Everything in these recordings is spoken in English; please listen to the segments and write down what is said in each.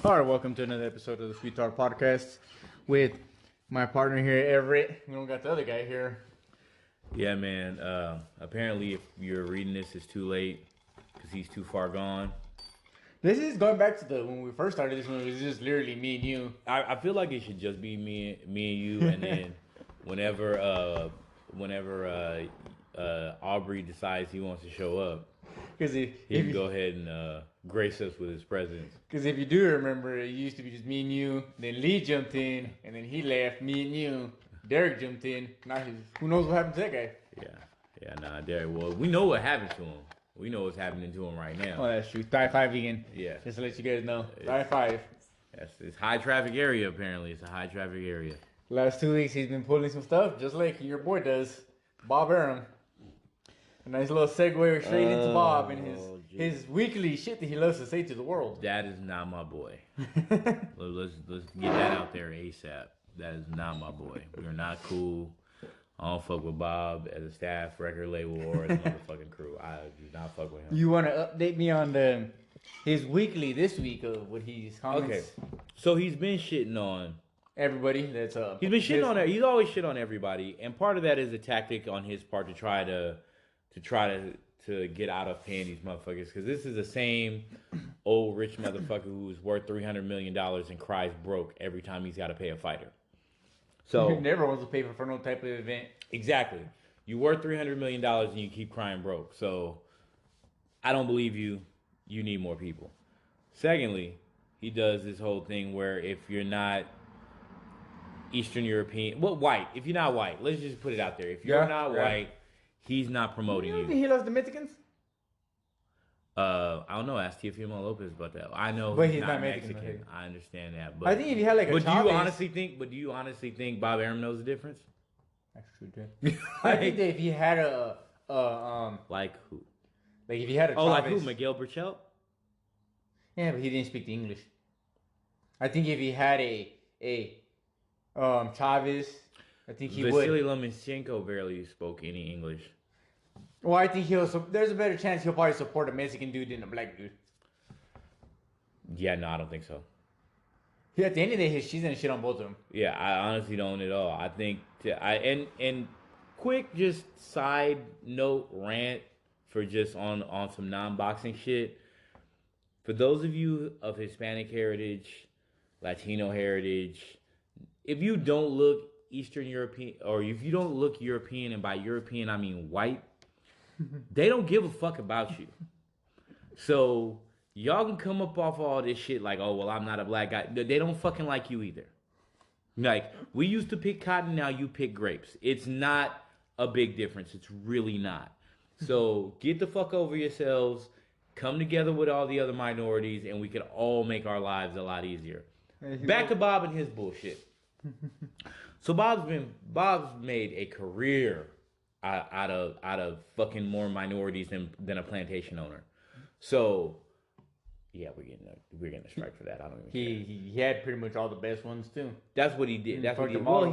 All right, welcome to another episode of the Sweet Talk Podcast with my partner here, Everett. We don't got the other guy here. Yeah, man. Apparently, if you're reading this, it's too late because he's too far gone. This is going back to the when we first started this one. It was just literally me and you. I feel like it should just be me and you, and then whenever Aubrey decides he wants to show up, Because he can go ahead and grace us with his presence. Because if you do remember, it used to be just me and you. Then Lee jumped in, and then he left. Me and you. Derek jumped in. Now who knows what happened to that guy? Nah, Derek. Well, we know what happened to him. We know what's happening to him right now. Oh, that's true. Die 5 again. Yeah. Just to let you guys know. Die 5. It's high traffic area. Apparently, it's a high traffic area. Last 2 weeks, he's been pulling some stuff, just like your boy does. Bob Arum. A nice little segue straight into Bob and his weekly shit that he loves to say to the world. That is not my boy. let's get that out there ASAP. That is not my boy. We're not cool. I don't fuck with Bob as a staff, record label, or as a motherfucking crew. I do not fuck with him. You want to update me on his weekly this week of what he's comments? Okay, so he's been shitting on everybody. That's he's been shitting on there. He's always shit on everybody, and part of that is a tactic on his part to try to get out of paying these motherfuckers, because this is the same old rich motherfucker who's worth $300 million and cries broke every time he's got to pay a fighter. So he never wants to pay for no type of event. Exactly. You worth $300 million and you keep crying broke. So I don't believe you. You need more people. Secondly, he does this whole thing where if you're not Eastern European, white. If you're not white, let's just put it out there. If you're not white, he's not promoting you. He loves the Mexicans? I don't know. Ask Teofimo Lopez about that. I know, but he's not Mexican. I understand that. But I think if you had like a But Chavez, do you honestly think Bob Arum knows the difference? That's true, too. I think that if he had like who? Like if he had a Chavez. Like who? Miguel Burchell? Yeah, but he didn't speak the English. I think if he had a Chavez, I think he would. Vasily Lomachenko barely spoke any English. Well, I think there's a better chance he'll probably support a Mexican dude than a black dude. Yeah, no, I don't think so. Yeah, at the end of the day, she's gonna shit on both of them. Yeah, I honestly don't at all. I think and quick just side note rant for just on some non-boxing shit. For those of you of Hispanic heritage, Latino heritage, if you don't look Eastern European, or if you don't look European, and by European I mean white, they don't give a fuck about you. So y'all can come up off all this shit like, oh, well, I'm not a black guy. They don't fucking like you either. Like, we used to pick cotton, now you pick grapes. It's not a big difference. It's really not. So get the fuck over yourselves. Come together with all the other minorities, and we can all make our lives a lot easier. Back to Bob and his bullshit. So Bob's made a career out of fucking more minorities than a plantation owner. So yeah, we're getting a strike for that. I don't even care. He had pretty much all the best ones too. That's what he did. That's what he did. Well,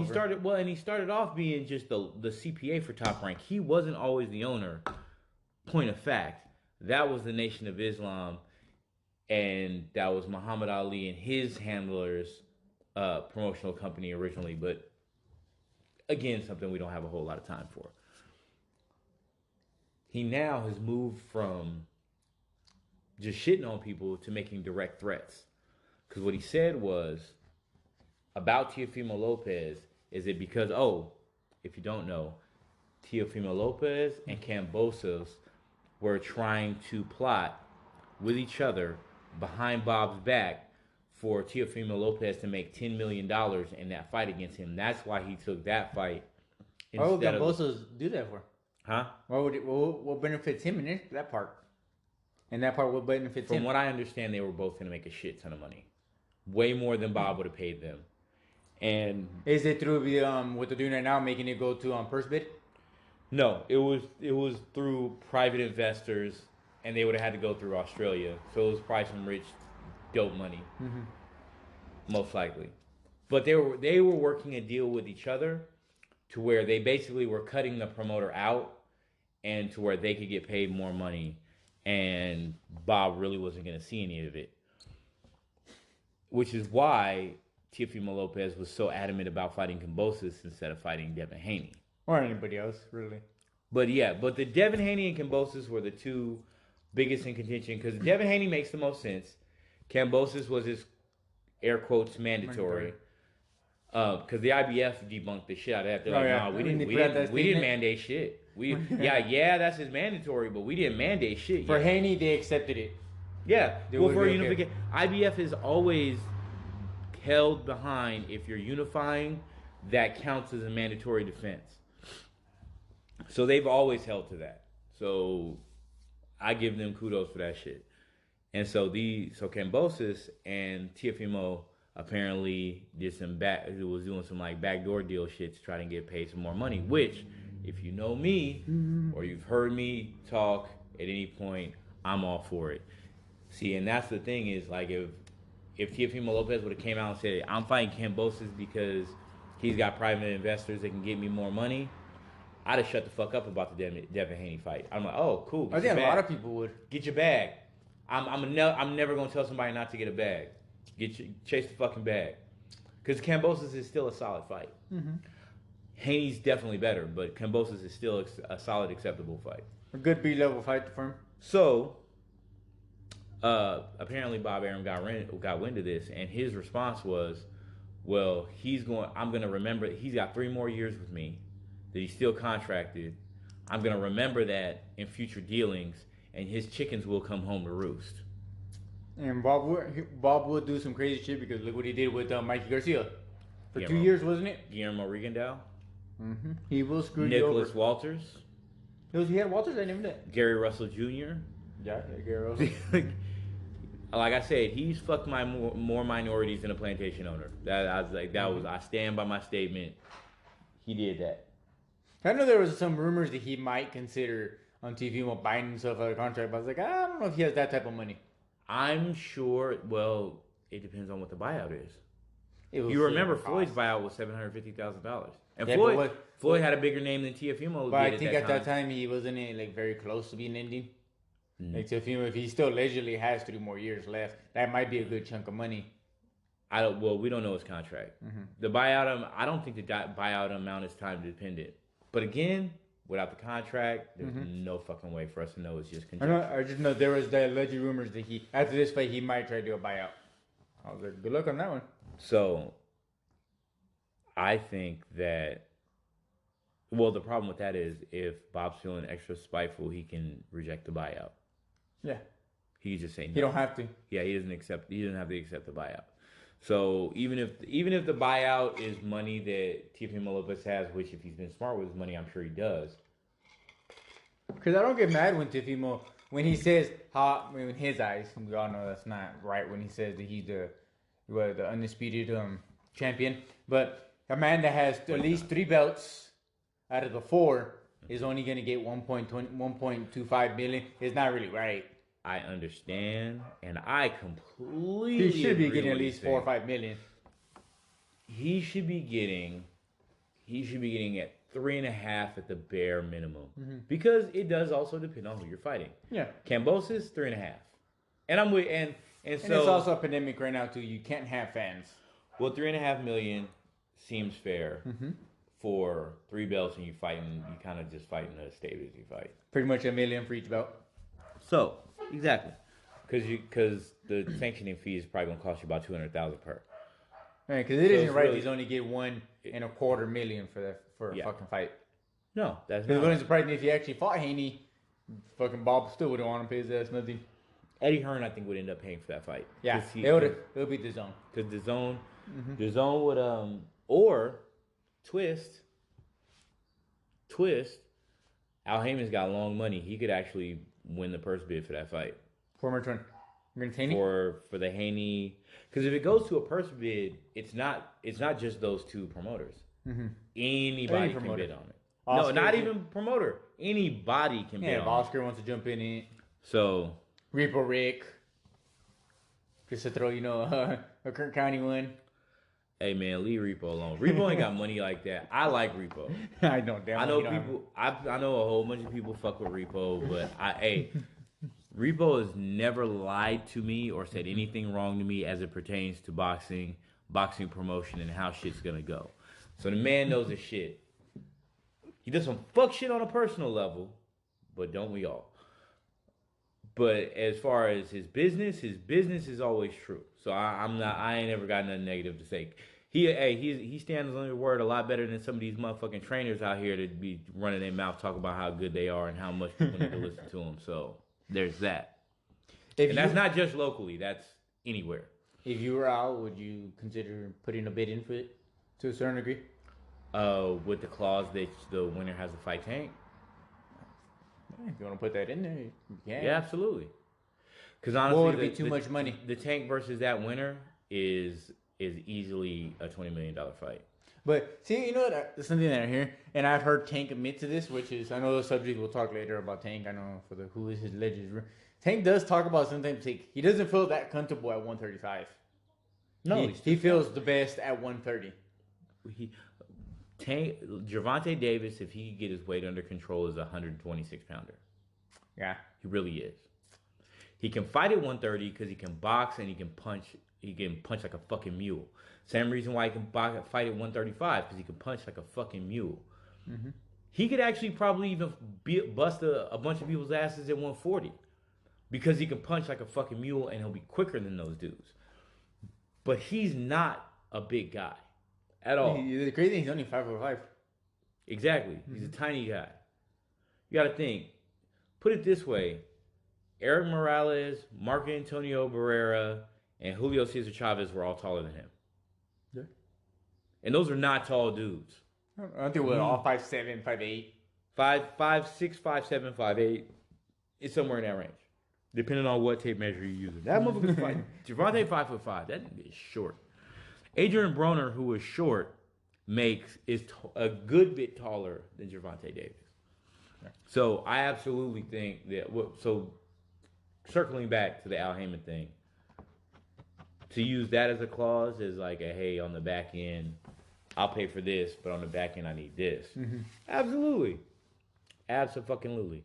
he started off being just the CPA for Top Rank. He wasn't always the owner. Point of fact, that was the Nation of Islam, and that was Muhammad Ali and his handlers' promotional company originally. But again, something we don't have a whole lot of time for. He now has moved from just shitting on people to making direct threats. Because what he said was about Teofimo Lopez is it because, if you don't know, Teofimo Lopez and Kambosos were trying to plot with each other behind Bob's back for Teofimo Lopez to make $10 million in that fight against him. That's why he took that fight. Why would Kambosos do that for? Huh? What benefits him in that part? And that part, what benefits him? From what I understand, they were both going to make a shit ton of money. Way more than Bob would have paid them. And is it through what they're doing right now, making it go to purse bid? No, it was through private investors, and they would have had to go through Australia. So it was probably some rich, dope money, most likely. But they were working a deal with each other to where they basically were cutting the promoter out, and to where they could get paid more money, and Bob really wasn't going to see any of it. which is why Teofimo Lopez was so adamant about fighting Kambosos instead of fighting Devin Haney. Or anybody else, really. But the Devin Haney and Kambosos were the two biggest in contention because Devin Haney makes the most sense. Kambosos was his air quotes mandatory. Because the IBF debunked the shit out of that. They're like, nah, we didn't mandate shit. That's his mandatory, but we didn't mandate shit. For Haney, they accepted it. Yeah, for unification, IBF is always held behind. If you're unifying, that counts as a mandatory defense. So they've always held to that. So I give them kudos for that shit. And so Kambosos and Teofimo apparently was doing some like backdoor deal shit to try to get paid some more money, which, if you know me or you've heard me talk at any point, I'm all for it. See, and that's the thing is, like, if Teofimo Lopez would have came out and said, I'm fighting Kambosos because he's got private investors that can get me more money, I'd have shut the fuck up about the Devin Haney fight. I'm like, oh, cool. I think a lot of people would. Get your bag. I'm never going to tell somebody not to get a bag. Chase the fucking bag. Because Kambosos is still a solid fight. Mm-hmm. Haney's definitely better, but Kambosos is still a solid, acceptable fight. A good B-level fight for him. So, apparently Bob Arum got wind of this, and his response was, well, I'm going to remember, he's got 3 more years with me, that he's still contracted. I'm going to remember that in future dealings, and his chickens will come home to roost. And Bob would do some crazy shit because look what he did with Mikey Garcia. For 2 years, wasn't it? Guillermo Rigondeaux. Mm-hmm. He will screw you over. Nicholas Walters. He had Walters? I didn't even know that. Gary Russell Jr. Yeah, Gary Russell. Like I said, he's fucked more minorities than a plantation owner. I stand by my statement. He did that. I know there was some rumors that he might consider on TV buying himself out of contract, but I was like, I don't know if he has that type of money. I'm sure. Well, it depends on what the buyout is. You remember Floyd's buyout was $750,000, and Floyd had a bigger name than Teofimo. But I think at that time he wasn't very close to being ending. Mm-hmm. Like Teofimo, if he still allegedly has 3 more years left, that might be a good chunk of money. We don't know his contract. Mm-hmm. The buyout, I don't think the buyout amount is time dependent. But again, without the contract, there's no fucking way for us to know. It's just conjecture. I just know there was the alleged rumors that after this fight, he might try to do a buyout. I was like, good luck on that one. So, I think that, the problem with that is if Bob's feeling extra spiteful, he can reject the buyout. Yeah. He can just say no. He don't have to. Yeah, he doesn't have to accept the buyout. So even if the buyout is money that Teofimo Lopez has, which if he's been smart with his money, I'm sure he does. Because I don't get mad when Teofimo, when he says, in his eyes, we all know that's not right when he says that he's the undisputed champion. But a man that has at least 3 belts out of the 4 is only going to get 1.25 million. It's not really right. I understand, and I completely He should be getting at least 4 or 5 million. He should be getting at 3.5 at the bare minimum, because it does also depend on who you're fighting. Yeah, Kambosos 3.5, and I'm with and so it's also a pandemic right now too. You can't have fans. Well, 3.5 million seems fair for 3 belts, and you kind of just fighting a stability fight. Pretty much $1 million for each belt. So. Exactly, because the sanctioning fee is probably gonna cost you about $200,000 per. Right, because it isn't right. He's only get $1.25 million for a fucking fight. No, that's not. Because it wouldn't surprise me if he actually fought Haney. Fucking Bob still wouldn't want to pay his ass nothing. Eddie Hearn, I think, would end up paying for that fight. Yeah, it'll be the zone. Because the zone would or Twist. Al Heyman's got long money. He could actually win the purse bid for that fight. For which one? Against Haney? For the Haney, because if it goes to a purse bid, it's not just those 2 promoters. Mm-hmm. Anybody can bid on it. Oscar, no, not even promoter. Anybody can bid on it. Yeah, Oscar wants to jump in it. So Repo Rick, just to throw a Kern County one. Hey man, leave Repo alone. Repo ain't got money like that. I like Repo. I know, damn. I know people. I know a whole bunch of people fuck with Repo, but Repo has never lied to me or said anything wrong to me as it pertains to boxing promotion, and how shit's gonna go. So the man knows his shit. He does some fuck shit on a personal level, but don't we all? But as far as his business is always true. So I ain't ever got nothing negative to say. He stands on his word a lot better than some of these motherfucking trainers out here that be running their mouth talking about how good they are and how much people need to listen to them. So there's that. And that's not just locally, that's anywhere. If you were out, would you consider putting a bid in for it to a certain degree? With the clause that the winner has to fight Tank? If you want to put that in there, you can. Yeah, absolutely. Because honestly, would it be too much money? The Tank versus that winner is easily a $20 million fight. But see, you know what? There's something that I hear, and I've heard Tank admit to this, which is, I know the subject we'll talk later about Tank. I know for the who is his legend. Tank does talk about sometimes he doesn't feel that comfortable at 135. No, he feels the best at 130. Gervonta Davis, if he could get his weight under control, is a 126 pounder. Yeah, he really is. He can fight at 130 because he can box and he can punch. He can punch like a fucking mule. Same reason why he can fight at 135, because he can punch like a fucking mule. Mm-hmm. He could actually probably even bust a bunch of people's asses at 140, because he can punch like a fucking mule and he'll be quicker than those dudes. But he's not a big guy at all. The crazy thing, he's only 5'5". Exactly. Mm-hmm. He's a tiny guy. You got to think. Put it this way. Eric Morales, Marco Antonio Barrera, and Julio Cesar Chavez were all taller than him. Yeah. And those are not tall dudes. I think we're all 5'7", 5'8". 5'6", 5'7", 5'8". It's somewhere in that range, depending on what tape measure you're using. That motherfucker's fight. Gervonta 5'5". That nigga is short. Adrian Broner, who is short, is a good bit taller than Gervonta Davis. Yeah. So I absolutely think that. So circling back to the Al Haymon thing, to use that as a clause is like a hey, on the back end, I'll pay for this, but on the back end I need this. Mm-hmm. Absolutely. Absolutely.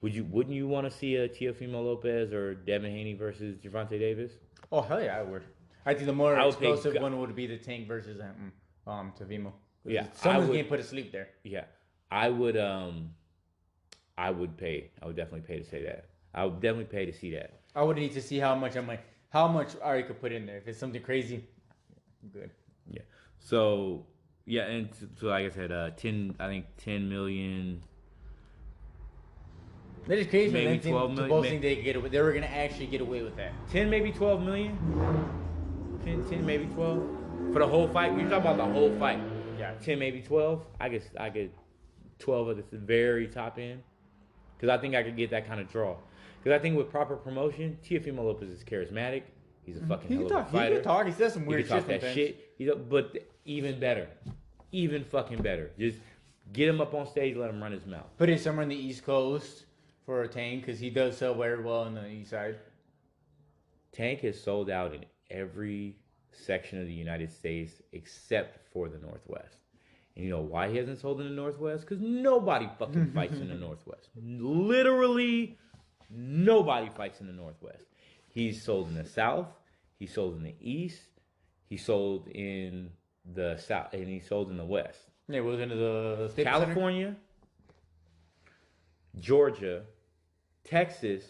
Wouldn't you want to see a Teofimo Lopez or Devin Haney versus Gervonta Davis? Oh hell yeah, I would. I think the more explosive one would be the Tank versus Teofimo. Yeah, someone's getting put to sleep there. Yeah, I would pay. I would definitely pay to say that. I would definitely pay to see that. I would need to see how much Ari could put in there. If it's something crazy, good. Yeah. So yeah, and so like I said, 10 million. That is crazy. Maybe 12 million. Both think they were gonna actually get away with that. 10, maybe 12 million. 10, maybe 12 for the whole fight. You're talking about the whole fight. Yeah. 10, maybe 12. I get 12 at the very top end, because I think I could get that kind of draw. Because I think with proper promotion, Teofimo Lopez is charismatic. He's a fucking hell of a fighter. He can talk. He says some weird shit. But even better, even fucking better. Just get him up on stage, let him run his mouth. Put it somewhere in the East Coast for a Tank, because he does sell very well on the East side. Tank has sold out in every section of the United States except for the Northwest. And you know why he hasn't sold in the Northwest? Because nobody fucking fights in the Northwest. Literally nobody fights in the Northwest. He's sold in the South. He sold in the East. He sold in the South, and he sold in the West. Yeah, it was into the State California, Georgia, Texas,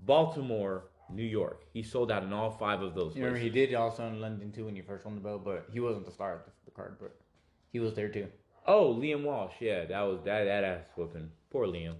Baltimore, New York. He sold out in all 5 of those. Remember, he did also in London too when he first won the belt, but he wasn't the star of the card, but he was there too. Oh, Liam Walsh, yeah, that was that ass whooping. Poor Liam.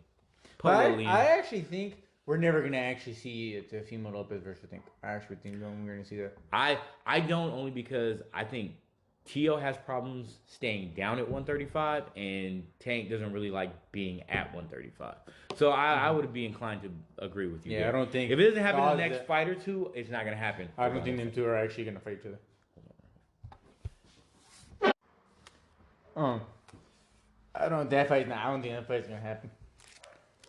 Liam. I actually think we're never gonna actually see Teofimo Lopez versus Tank. I actually think we're gonna see that. I don't, only because I think Teo has problems staying down at 135, and Tank doesn't really like being at 135. So I would be inclined to agree with you. Yeah, there. I don't think if it doesn't happen in the next fight or two, it's not gonna happen. I don't think them two are actually gonna fight each other. I don't think that fight's gonna happen.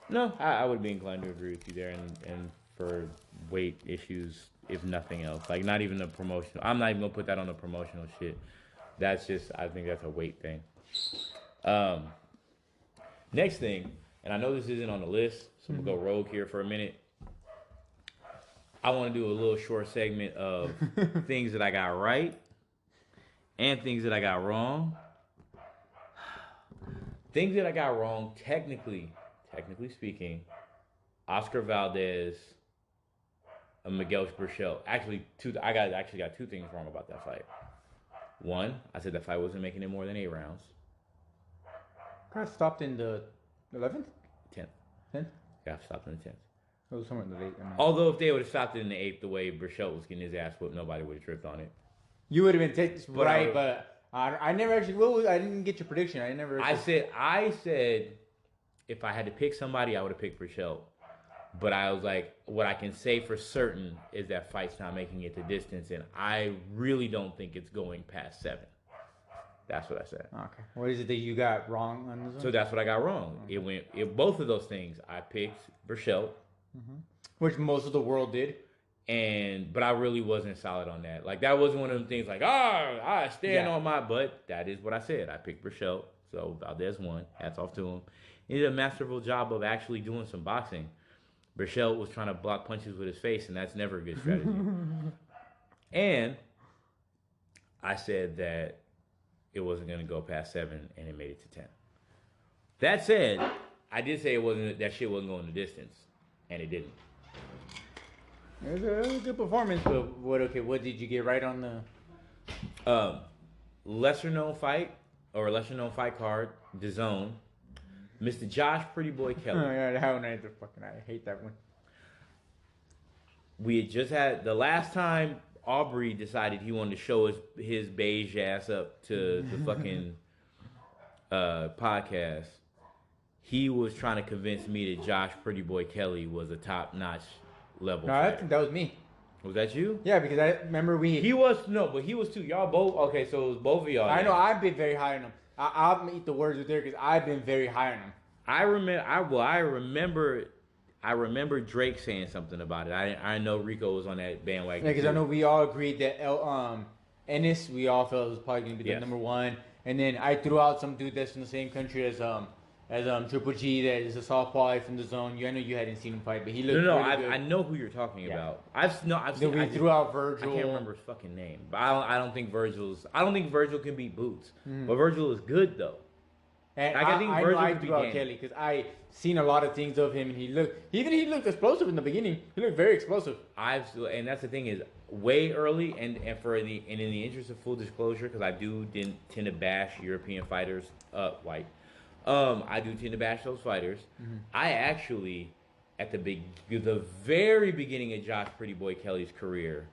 No, I would be inclined to agree with you there, and for weight issues, if nothing else, like not even the promotional. I'm not even gonna put that on the promotional shit. That's just, I think that's a weight thing. Next thing, and I know this isn't on the list, so we'll go rogue here for a minute. I want to do a little short segment of things that I got right and things that I got wrong. Things that I got wrong, technically speaking, Oscar Valdez, Miguel Berchelt. Actually, I got two things wrong about that fight. One, I said that fight wasn't making it more than 8 rounds. Got stopped in the 11th? 10th. 10th? Got stopped in the 10th. It was somewhere in the late. Although if they would have stopped it in the 8th, the way Berchelt was getting his ass whipped, nobody would have tripped on it. You would have been right, but I never actually. I didn't get your prediction. I said, if I had to pick somebody, I would have picked Berchelt. But I was like, what I can say for certain is that fight's not making it the distance, and I really don't think it's going past 7. That's what I said. Okay. What is it that you got wrong on this one? So that's what I got wrong. Okay. Both of those things. I picked Berchelt, which most of the world did. But I really wasn't solid on that. Like, that wasn't one of them things like, I stand on my butt. That is what I said. I picked Berchelt. So Valdez won. Hats off to him. He did a masterful job of actually doing some boxing. Berchelt was trying to block punches with his face, and that's never a good strategy. And I said that it wasn't going to go past 7, and it made it to 10. That said, I did say that shit wasn't going the distance, and it didn't. It was a good performance, but what did you get right on the... lesser known fight card, DAZN. Mr. Josh Pretty Boy Kelly. Oh, yeah, that one I hate that one. We had just had the last time Aubrey decided he wanted to show his beige ass up to the fucking podcast. He was trying to convince me that Josh Pretty Boy Kelly was a top-notch level. No, I think that was me. Was that you? Yeah, because I remember but he was too. Y'all both. Okay, so it was both of y'all. I know. I've been very high on him. I'll eat the words with there because I've been very high on him. I remember Drake saying something about it. I know Rico was on that bandwagon. Yeah, because I know we all agreed that Ennis, we all felt it was probably going to be the number one. And then I threw out some dude that's from the same country as Triple G, that is a softball from the zone. I know you hadn't seen him fight, but he looked really good. I know who you're talking about. We threw out Virgil. I can't remember his fucking name, but I don't think Virgil can beat Boots. But Virgil is good though. And I threw out Kelly because I seen a lot of things of him, and he looked explosive in the beginning. He looked very explosive. And that's the thing is way early, and in the interest of full disclosure, because I didn't tend to bash European fighters white. I do tend to bash those fighters. Mm-hmm. I actually, at the very beginning of Josh Pretty Boy Kelly's career,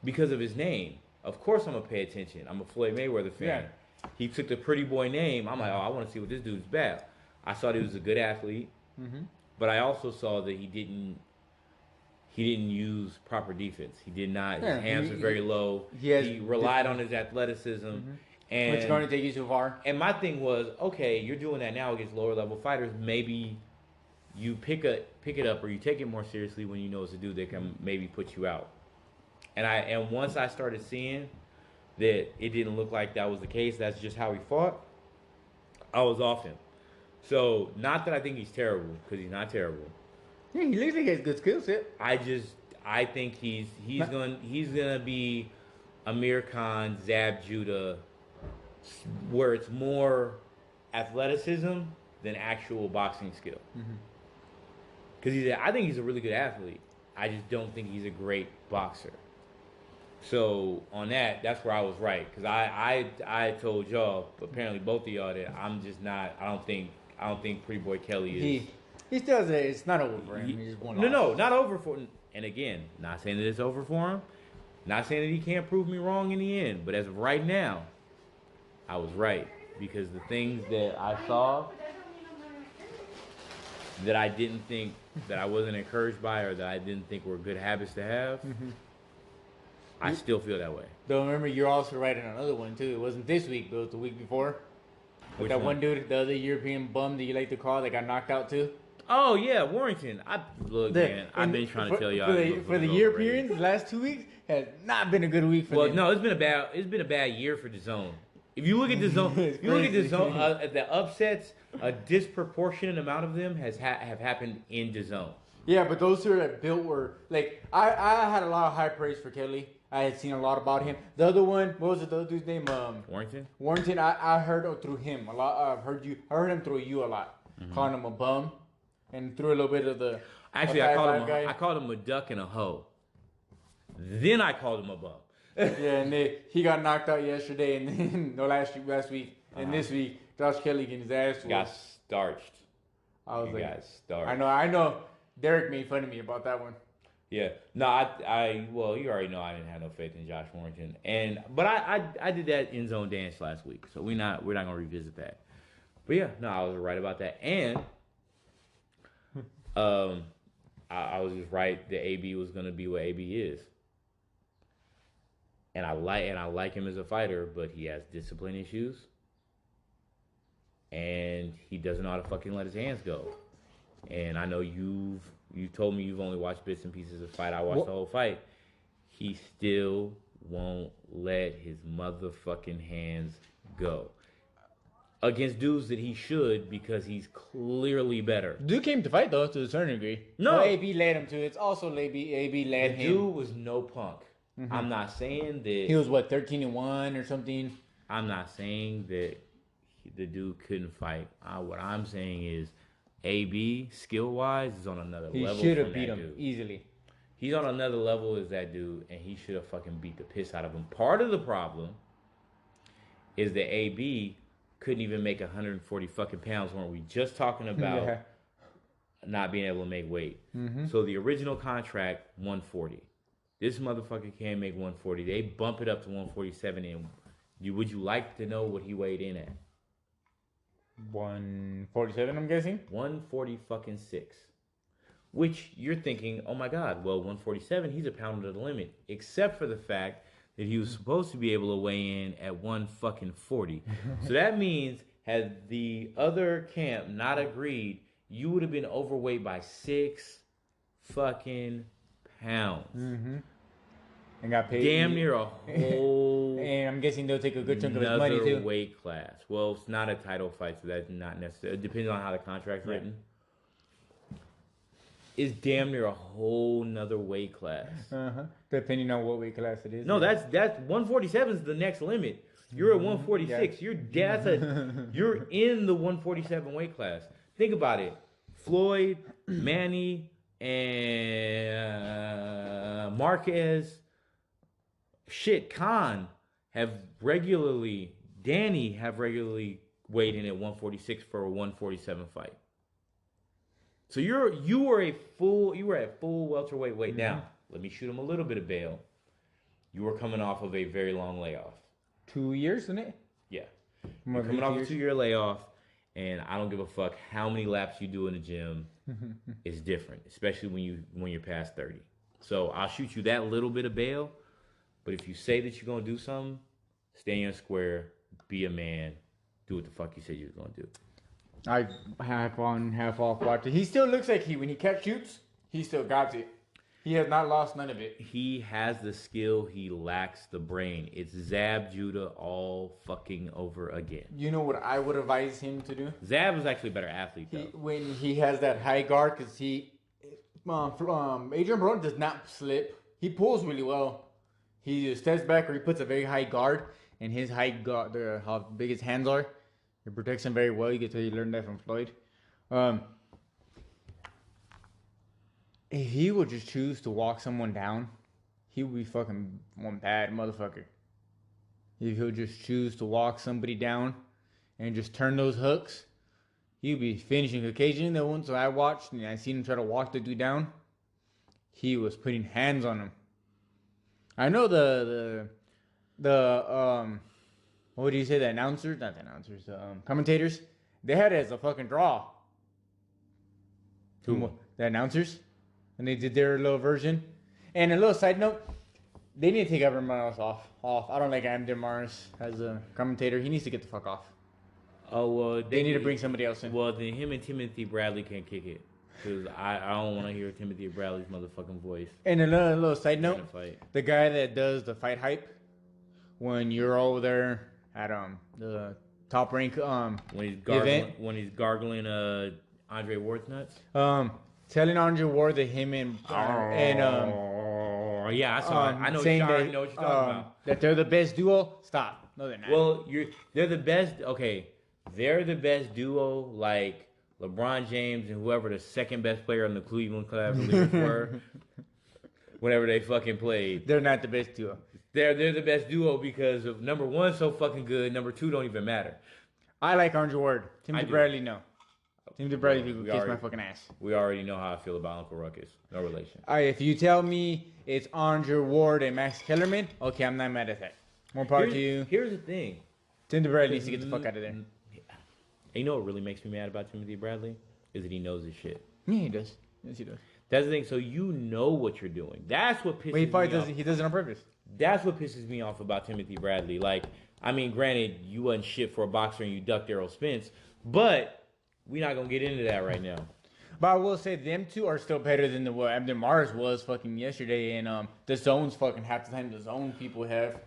because of his name, of course I'm going to pay attention. I'm a Floyd Mayweather fan. Yeah. He took the Pretty Boy name. I'm like, I want to see what this dude's about. I saw that he was a good athlete, but I also saw that he didn't use proper defense. He did not. His hands were very low. He relied on his athleticism. And which is going to take you so far. And my thing was, okay, you're doing that now against lower level fighters. Maybe you pick it up or you take it more seriously when you know it's a dude that can maybe put you out. And once I started seeing that it didn't look like that was the case, that's just how he fought, I was off him. So, not that I think he's terrible, because he's not terrible. Yeah, he looks like he has good skill set. I think he's gonna be Amir Khan, Zab Judah, where it's more athleticism than actual boxing skill. Because I think he's a really good athlete. I just don't think he's a great boxer. So on that's where I was right. Because I told y'all, apparently both of y'all, that I'm just not. I don't think Pretty Boy Kelly is. He still has it's not over for him. He just won. No, not over for him. And again, not saying that it's over for him. Not saying that he can't prove me wrong in the end. But as of right now, I was right. Because the things that I saw that I didn't think, that I wasn't encouraged by, or that I didn't think were good habits to have, I still feel that way. Though remember, you're also right on another one too. It wasn't this week, but it was the week before. With that one dude, the other European bum that you like to call, that got knocked out too. Oh yeah, Warrington. I've been trying to tell y'all. For the Europeans, the last 2 weeks has not been a good week for them. Well, no, it's been a bad year for DAZN. If you look at DAZN, the upsets, a disproportionate amount of them have happened in DAZN. Yeah, but those two that built were like I had a lot of high praise for Kelly. I had seen a lot about him. The other one, what was it? The other dude's name? Warrington. Warrington. I heard through him a lot. I heard him through you a lot, calling him a bum, and through a little bit of the. Actually, I called him a duck and a hoe. Then I called him a bum. Yeah, and he got knocked out yesterday, and then no last week, and this week Josh Kelly getting his ass. Got starched. I was like, got starched. I know. Derek made fun of me about that one. Yeah, no, well, you already know I didn't have no faith in Josh Warrington, but I did that end zone dance last week, so we're not gonna revisit that. But yeah, no, I was right about that, and I was just right that AB was gonna be what AB is, and I like him as a fighter, but he has discipline issues, and he doesn't know how to fucking let his hands go. And I know you told me you've only watched bits and pieces of the fight. I watched the whole fight. He still won't let his motherfucking hands go against dudes that he should, because he's clearly better. Dude came to fight though, to a certain degree. No, well, AB led him to. It's also AB led him. Dude was no punk. Mm-hmm. I'm not saying that he was 13-1 or something. I'm not saying that the dude couldn't fight. What I'm saying is, AB, skill-wise, is on another level. He should have beat him easily. He's on another level as that dude, and he should have fucking beat the piss out of him. Part of the problem is that AB couldn't even make 140 fucking pounds. Weren't we just talking about not being able to make weight? Mm-hmm. So the original contract, 140. This motherfucker can't make 140. They bump it up to 147, and would you like to know what he weighed in at? 147, I'm guessing. 140 fucking 6. Which you're thinking, oh my God, well, 147, he's a pound under the limit. Except for the fact that he was supposed to be able to weigh in at 140. So that means, had the other camp not agreed, you would have been overweight by 6 fucking pounds. Mm-hmm. And got paid. Damn near a whole. And I'm guessing they'll take a good chunk of his money too. Another weight class. Well, it's not a title fight, so that's not necessary. It depends on how the contract's written. It's damn near a whole nother weight class. Depending on what weight class it is. No, that's 147 is the next limit. You're at 146. You're in the 147 weight class. Think about it. Floyd, Manny, and Marquez. Khan Danny have regularly weighed in at 146 for a 147 fight. So you were at full welterweight weight. Now, let me shoot him a little bit of bail. You were coming off of a very long layoff. 2 years, isn't it? Yeah. You're coming off a 2-year layoff, and I don't give a fuck how many laps you do in the gym. It's different, especially when you're past 30. So I'll shoot you that little bit of bail. But if you say that you're going to do something, stay in your square, be a man, do what the fuck you said you were going to do. I half on, half off watch it. He still looks like when he catch shoots, he still got it. He has not lost none of it. He has the skill, he lacks the brain. It's Zab Judah all fucking over again. You know what I would advise him to do? Zab is actually a better athlete, though. When he has that high guard, because Adrian Broner does not slip. He pulls really well. He just steps back or he puts a very high guard, and his high guard, how big his hands are, it protects him very well. You get to learn that from Floyd. If he would just choose to walk someone down, he would be fucking one bad motherfucker. If he'll just choose to walk somebody down and just turn those hooks, he'd be finishing. Occasionally, the ones that I watched and I seen him try to walk the dude down, he was putting hands on him. I know the what do you say, the announcers? Not the announcers, commentators. They had it as a fucking draw. Who? The announcers. And they did their little version. And a little side note, they need to take Evan Morales off. I don't like Adam Morales as a commentator. He needs to get the fuck off. Oh, well. They need to bring somebody else in. Well, then him and Timothy Bradley can't kick it. Because I don't want to hear Timothy Bradley's motherfucking voice. And a little side note, the guy that does the fight hype, when you're over there at the top rank when he's gargling Andre Ward's nuts. telling Andre Ward that him and yeah, I saw it. I know. saying I already that, know what you're talking about. that they're the best duo. Stop. No, they're not. Well, they're the best. Okay, they're the best duo. Like LeBron James and whoever the second best player on the Cleveland Cavaliers were, whenever they fucking played. They're not the best duo. They're the best duo because of number one, so fucking good. Number two, don't even matter. I like Andre Ward. Timothy Bradley, no. Timothy Bradley We could kiss already- my fucking ass. We already know how I feel about Uncle Ruckus. No relation. If you tell me it's Andre Ward and Max Kellerman, okay, I'm not mad at that. More power to you. Here's the thing. Timothy Bradley needs to get the fuck out of there. And you know what really makes me mad about Timothy Bradley? Is that he knows his shit. Yeah, he does. Yes, he does. That's the thing. So you know what you're doing. That's what pisses But he probably me off. does. He does it on purpose. That's what pisses me off about Timothy Bradley. Like, I mean, granted, you wasn't shit for a boxer and you ducked Errol Spence, but we're not gonna get into that right now. But I will say them two are still better than what Abden Mars was fucking yesterday, and the zones fucking half the time the zone people have.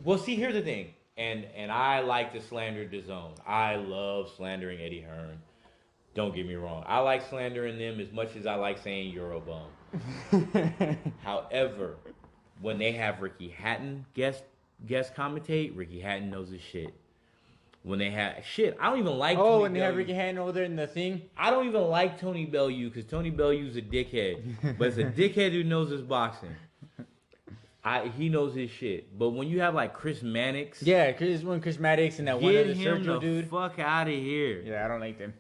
Well, see, here's the thing, and I like to slander the zone. I love slandering Eddie Hearn. Don't get me wrong. I like slandering them as much as I like saying Eurobone. However, when they have Ricky Hatton guest commentate, Ricky Hatton knows his shit. When they have I don't even like. Tony when they have Bellew. Ricky Hatton over there in the thing. I don't even like Tony Bellew because Tony Bellew's a dickhead, but it's a dickhead who knows his boxing. He knows his shit. But when you have like Chris Mannix, Yeah, Chris Maddox and that one get other him Sergio the dude. fuck out of here. Yeah, I don't like them.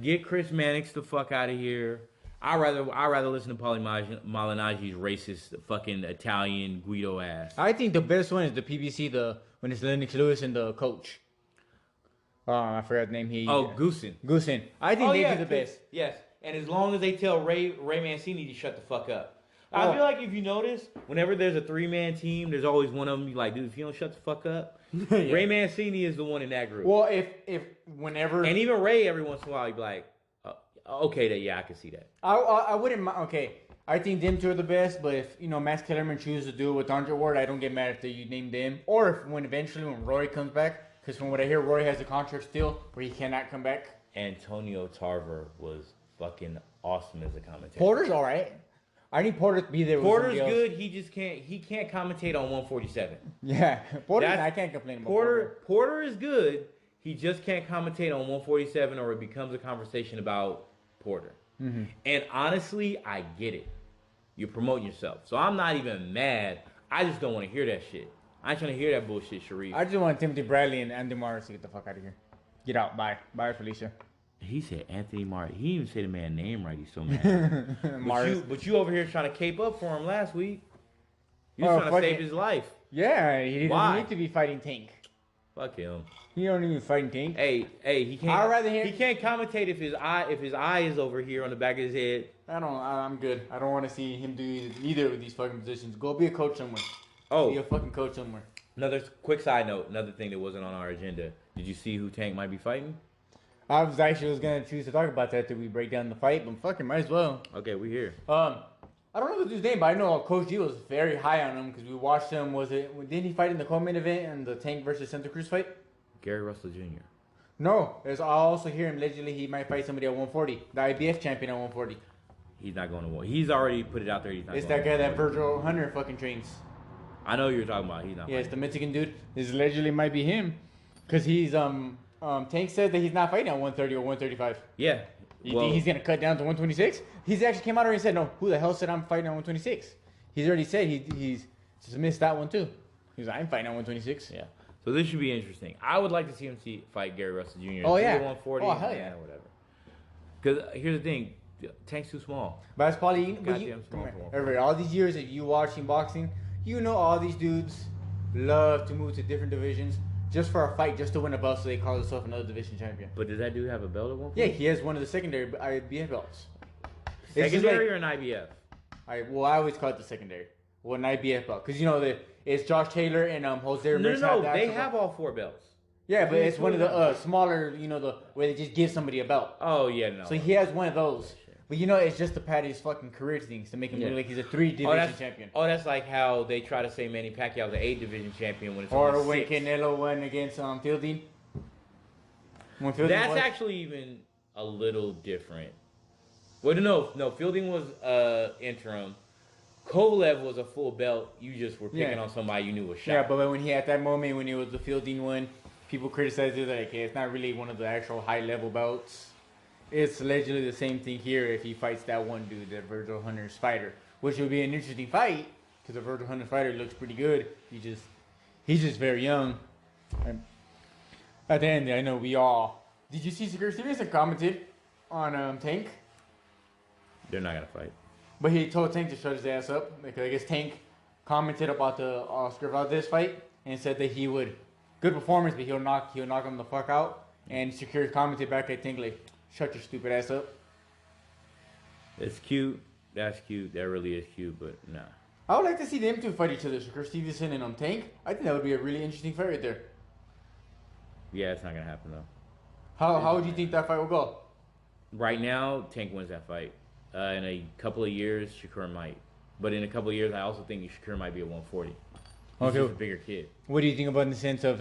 Get Chris Mannix the fuck out of here. I rather listen to Paulie Malignaggi's racist fucking Italian Guido ass. I think the best one is the PBC, when it's Lennox Lewis and the coach. I forgot the name. Goosen. Goosen. I think they do the best. Yes, and as long as they tell Ray Mancini to shut the fuck up. I Oh. feel like if you notice, whenever there's a 3-man team, there's always one of them. You like, dude, if you don't shut the fuck up, Yeah. Ray Mancini is the one in that group. Well, if whenever And even Ray, every once in a while, he'd be like, okay, I can see that. I wouldn't mind. Okay, I think them two are the best. But if Max Kellerman chooses to do it with Andre Ward, I don't get mad if you name them. Or if when Rory comes back, because from what I hear, Rory has a contract still where he cannot come back. Antonio Tarver was fucking awesome as a commentator. Porter's all right. I need Porter to be there. With Porter's somebody else. good. He just can't. He can't commentate on 147. Yeah, Porter. That's- I can't complain about Porter is good. He just can't commentate on 147, or it becomes a conversation about Porter. Mm-hmm. And honestly, I get it. You're promoting yourself, so I'm not even mad. I just don't want to hear that shit. I ain't trying to hear that bullshit, Sharif. I just want Timothy Bradley and Andy Morris to get the fuck out of here. Get out. Bye, Felicia. He said Anthony Martin. He didn't even say the man's name right. He's so mad. Morris. But you over here trying to cape up for him last week. You Oh, trying to fuck save it. his life. Yeah, he didn't Why? need to be fighting Tank. Fuck him. He don't even fighting Tank. Hey, he can't. I'd rather hear- He can't commentate if his eye is over here on the back of his head. I'm good. I don't want to see him do either of these fucking positions. Go be a coach somewhere. Be a Oh, fucking coach somewhere. another quick side note. Another thing that wasn't on our agenda. Did you see who Tank might be fighting? I was gonna choose to talk about that till we break down the fight, but fucking might as well. Okay, we here. I don't know the dude's name, but I know Coach G was very high on him because we watched him. Didn't he fight in the co-main event and the Tank versus Santa Cruz fight? Gary Russell Jr. No, I also hear him allegedly he might fight somebody at 140, the IBF champion at 140. He's not going to war. He's already put it out there. He's not. It's going that guy to that Virgil Hunter fucking trains. I know who you're talking about. He's not. Yeah, it's the fighting. Mexican dude. This allegedly might be him, cause he's Tank said that he's not fighting at 130 or 135. Yeah. You Well, think he's gonna cut down to 126? He's actually came out already and said, no, who the hell said I'm fighting at 126? He's already said he's just missed that one too. He's like, I'm fighting at 126. yeah. So this should be interesting. I would like to see him fight Gary Russell Jr. Oh, yeah. 140. Oh, hell yeah. Whatever. Because here's the thing. Tank's too small. But that's probably Goddamn small for one. Everybody, all these years of you watching boxing, all these dudes love to move to different divisions just for a fight, just to win a belt, so they call themselves another division champion. But does that dude have a belt at one point? Yeah, he has one of the secondary IBF belts. It's just Secondary like- or an IBF? I always call it the secondary. Well, an IBF belt, because it's Josh Taylor and Jose Ramirez. No. that They actual have belt. all 4 belts. Yeah, but it's one of the smaller, the where they just give somebody a belt. Oh yeah, no. So he has one of those. But it's just to pad his fucking career things to make him Yeah. look like he's a 3 division champion. Oh, that's like how they try to say Manny Pacquiao's an 8 division champion when it's Or only when 6. Canelo went against Fielding. When Fielding That's was- actually even a little different. Well, no. Fielding was interim. Kovalev was a full belt. You just were picking on somebody you knew was shot. Yeah, but when he at that moment when he was the Fielding one, people criticized it like, hey, it's not really one of the actual high level belts. It's allegedly the same thing here if he fights that one dude, that Virgil Hunter's fighter, which would be an interesting fight because the Virgil Hunter fighter looks pretty good. He's just very young. And at the end, I know we all. Did you see Secure Stevenson commented on Tank? They're not gonna fight. But he told Tank to shut his ass up because I guess Tank commented about the Oscar Valdez fight and said that he would good performance, but he'll knock him the fuck out. And Secure commented back at Tank like, "Shut your stupid ass up." It's cute. That's cute. That really is cute. But nah. I would like to see them two fight each other, Shakur Stevenson and Tank. I think that would be a really interesting fight right there. Yeah, it's not gonna happen though. How would you think that fight will go? Right now, Tank wins that fight. In a couple of years, Shakur might. But in a couple of years, I also think Shakur might be at 140. He's Okay. just a bigger kid. What do you think about in the sense of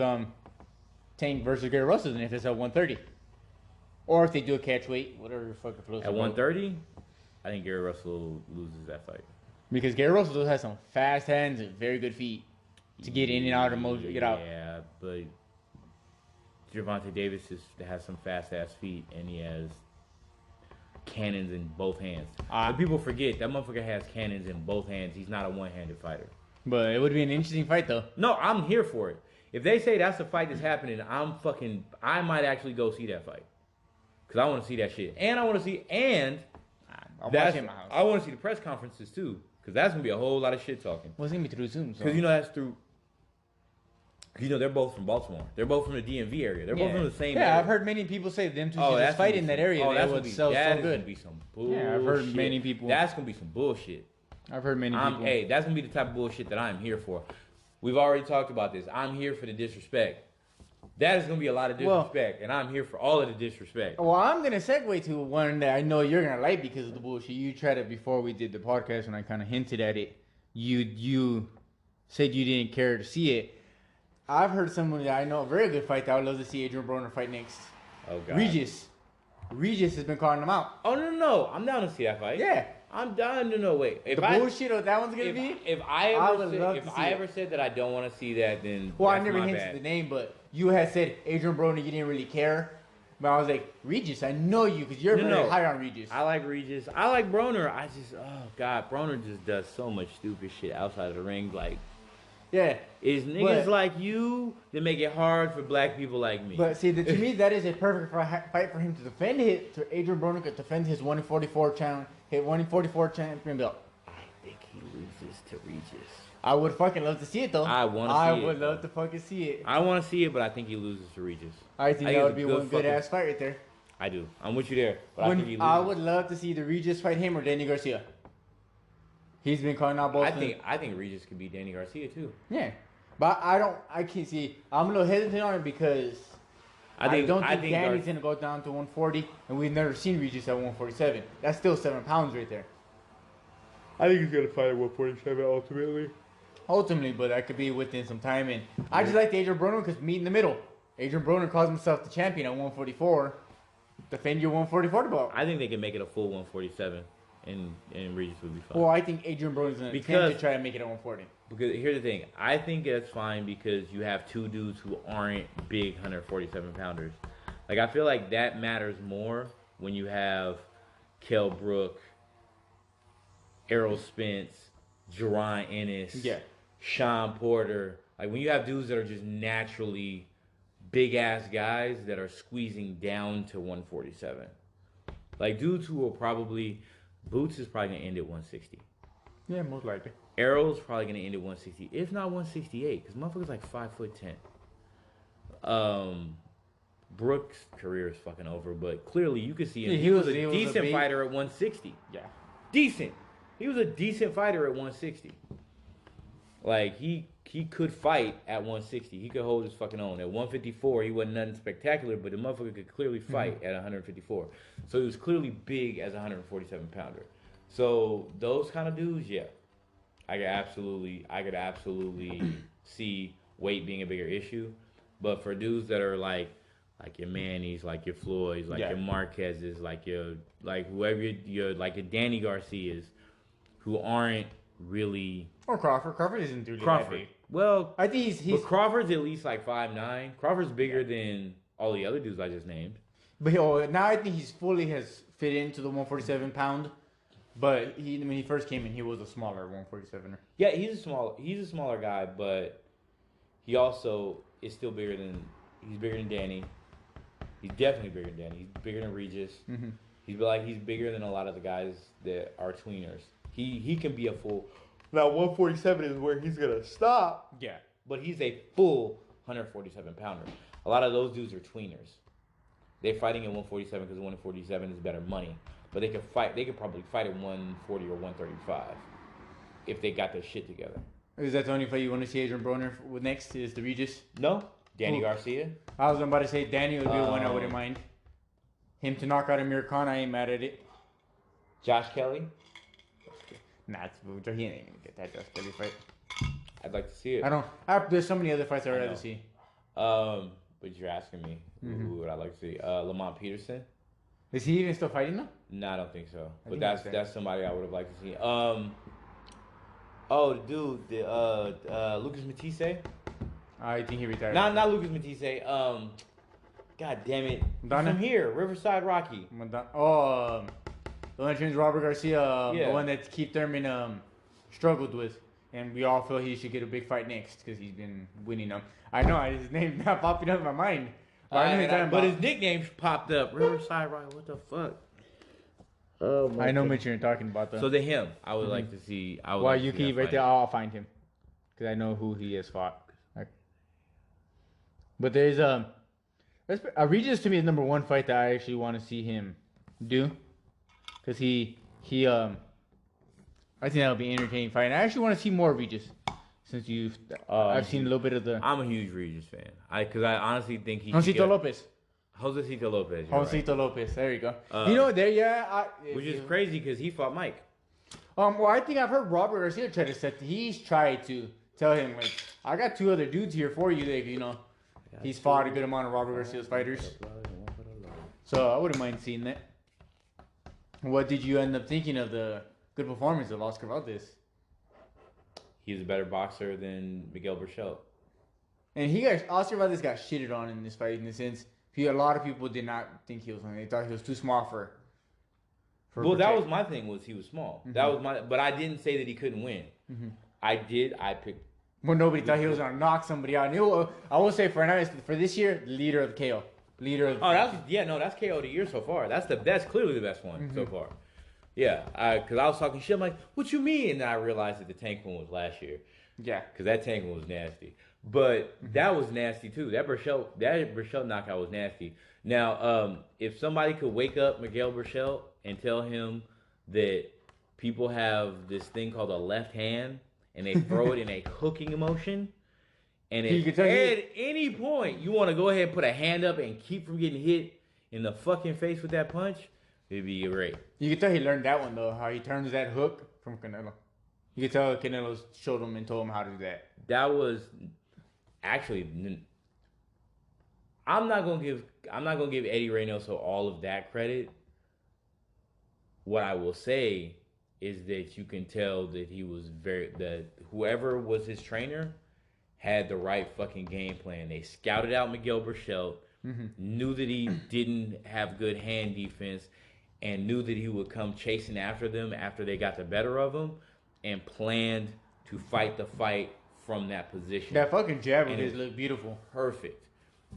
Tank versus Gary Russell, and if it's at 130, or if they do a catch weight, whatever the fuck it floats. At 130, I think Gary Russell loses that fight. Because Gary Russell has some fast hands and very good feet to get in and out of get out. Yeah, but Gervonta Davis has some fast ass feet, and he has cannons in both hands. But people forget that motherfucker has cannons in both hands. He's not a one-handed fighter. But it would be an interesting fight though. No, I'm here for it. If they say that's the fight that's happening, I might actually go see that fight. Because I want to see that shit. And I want to see, I'll watch it in my house. I want to see the press conferences too. Because that's going to be a whole lot of shit talking. Well, it's going to be through Zoom. So. Because that's through, they're both from Baltimore. They're both from the DMV area. They're both from the same area. Yeah, I've heard many people say them two should just fight in that area. Oh, that would sell so good. Going to be some bullshit. Yeah, I've heard many people. That's going to be some bullshit. I've heard many people. Hey, that's going to be the type of bullshit that I'm here for. We've already talked about this. I'm here for the disrespect. That is going to be a lot of disrespect, and I'm here for all of the disrespect. Well, I'm going to segue to one that I know you're going to like because of the bullshit. You tried it before we did the podcast, and I kind of hinted at it. You said you didn't care to see it. I've heard someone that I know, a very good fight that I would love to see Adrian Broner fight next. Oh, God. Regis has been calling him out. Oh, no. I'm down to see that fight. Yeah. I'm down to know. Wait. If bullshit of that one's going to be? If I ever said that I don't want to see that, then well, that's I never my hinted bad. the name, but you had said Adrian Broner, you didn't really care. But I was like, Regis, I know you because you're very high on Regis. I like Regis. I like Broner. Oh, God. Broner just does so much stupid shit outside of the ring. Like, yeah. It's niggas like you that make it hard for black people like me. But see, to me, that is a perfect fight for him to defend it. To Adrian Broner could defend his 144 champion belt. I think he loses to Regis. I would fucking love to see it though. I would love to fucking see it. I want to see it, but I think he loses to Regis. I think that would be one good ass fight right there. I do. I'm with you there. But I think he loses. I would love to see the Regis fight him or Danny Garcia. He's been calling out both. I think Regis could beat Danny Garcia too. Yeah, but I can't see. I'm a little hesitant on it because I don't think Danny's gonna go down to 140, and we've never seen Regis at 147. That's still 7 pounds right there. I think he's gonna fight at 147 ultimately. But that could be within some time. And I just like Adrian Broner because meet in the middle. Adrian Broner calls himself the champion at 144. Defend your 144 belt. I think they can make it a full 147. And Regis would be fine. Well, I think Adrian Broner's going to attempt to try to make it at 140. Because here's the thing. I think that's fine because you have two dudes who aren't big 147 pounders. Like, I feel like that matters more when you have Kell Brook, Errol Spence, Jerron Ennis, Sean Porter. Like, when you have dudes that are just naturally big-ass guys that are squeezing down to 147. Like, dudes who will probably... Boots is probably going to end at 160. Yeah, most likely. Arrow's probably going to end at 160, if not 168, because motherfucker's like 5'10". Brooks' career is fucking over, but clearly you could see him. He was a decent fighter at 160. Yeah. Decent. He was a decent fighter at 160. Like, he could fight at 160. He could hold his fucking own. At 154, he wasn't nothing spectacular, but the motherfucker could clearly fight at 154. So he was clearly big as a 147 pounder. So those kind of dudes, yeah. I could absolutely see weight being a bigger issue. But for dudes that are like like your Manny's, like your Floyd's, like Yeah. your Marquez's, like your whoever your like your Danny Garcias, who aren't really Or Crawford. Crawford isn't really that Crawford. big. Well, I think he's but Crawford's at least like 5'9". Crawford's bigger than all the other dudes I just named. but now I think he's fully has fit into the 147 pound. But when he first came in, he was a smaller 147er. Yeah, he's a smaller guy, but he also is still he's bigger than Danny. He's definitely bigger than Danny. He's bigger than Regis. Mm-hmm. He's bigger than a lot of the guys that are tweeners. He can be a full. Now 147 is where he's gonna stop. Yeah. But he's a full 147 pounder. A lot of those dudes are tweeners. They're fighting at 147 because 147 is better money. But they could fight. They could probably fight at 140 or 135 if they got their shit together. Is that the only fight you want to see Adrian Broner with next? Is the Regis? No, Danny Who? Garcia. I was about to say Danny would be the one I wouldn't mind. Him to knock out Amir Khan, I ain't mad at it. Josh Kelly. Nah, he ain't gonna get that Josh Kelly fight. I'd like to see it. I don't. There's so many other fights I'd rather see. But you're asking me who would I like to see? Lamont Peterson. Is he even still fighting though? No, I don't think so. But think that's he's that's somebody I would have liked to see. Dude, Lucas Matisse. I think he retired. Not Lucas Matisse. God damn it. Madonna? From here, Riverside Rocky. The one trains Robert Garcia, Yeah. the one that Keith Thurman struggled with, and we all feel he should get a big fight next because he's been winning them. I know his name's not popping up in my mind. But I know he's talking but about- his nickname popped up. Riverside Rocky. What the fuck? Oh my I know goodness. Mitch you're talking about though. So to him, I would like to see. I would Well, like to you see can that right fight. there. I'll find him because I know who he has fought. But there's Regis to me is number one fight that I actually want to see him do because I think that'll be an entertaining fight. And I actually want to see more Regis since I've seen a little bit of the I'm a huge Regis fan. Because I honestly think he. Josecito Lopez. Josecito Lopez. You're right. Josecito Lopez. There you go. Which is crazy because he fought Mike. Well, I think I've heard Robert Garcia try to he's tried to tell him like, I got two other dudes here for you. That he's fought a good amount of Robert Garcia's fighters, so I wouldn't mind seeing that. What did you end up thinking of the good performance of Oscar Valdez? He's a better boxer than Miguel Berchelt. And Oscar Valdez got shitted on in this fight in the sense a lot of people did not think he was. They thought he was too small for Well, that was my thing. Was he was small. That was but I didn't say that he couldn't win. I picked. Well, nobody thought he was gonna knock somebody out. I will say for this year, leader of KO, leader of. Oh, that's KO of the year so far. That's clearly the best one so far. Yeah, because I was talking shit. I'm like, what you mean? And then I realized that the Tank one was last year. Yeah, because that Tank one was nasty. But that was nasty too. That Berchelt knockout was nasty. Now, if somebody could wake up Miguel Berchelt and tell him that people have this thing called a left hand and they throw it in a hooking motion, and at any point you want to go ahead and put a hand up and keep from getting hit in the fucking face with that punch, it'd be great. You can tell he learned that one though. How he turns that hook from Canelo. You can tell Canelo showed him and told him how to do that. That was actually. I'm not gonna give Eddie Reynoso all of that credit. What I will say is that you can tell that that whoever was his trainer had the right fucking game plan. They scouted out Miguel Berchelt, knew that he didn't have good hand defense, and knew that he would come chasing after them after they got the better of him, and planned to fight the fight from that position. That fucking jab of his looked beautiful. Perfect.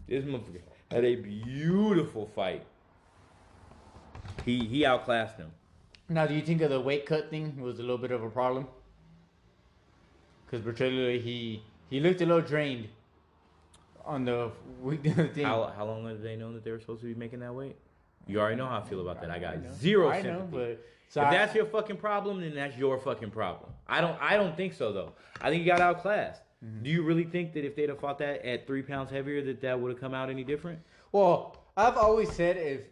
This motherfucker had a beautiful fight. He outclassed him. Now, do you think of the weight cut thing was a little bit of a problem? Because Berchelt, he looked a little drained on the thing. How long have they known that they were supposed to be making that weight? You already know how I feel about that. I got zero sympathy. I know, but if that's your fucking problem, then that's your fucking problem. I don't think so though. I think he got outclassed. Do you really think that if they'd have fought that at 3 pounds heavier, that would have come out any different? Well, I've always said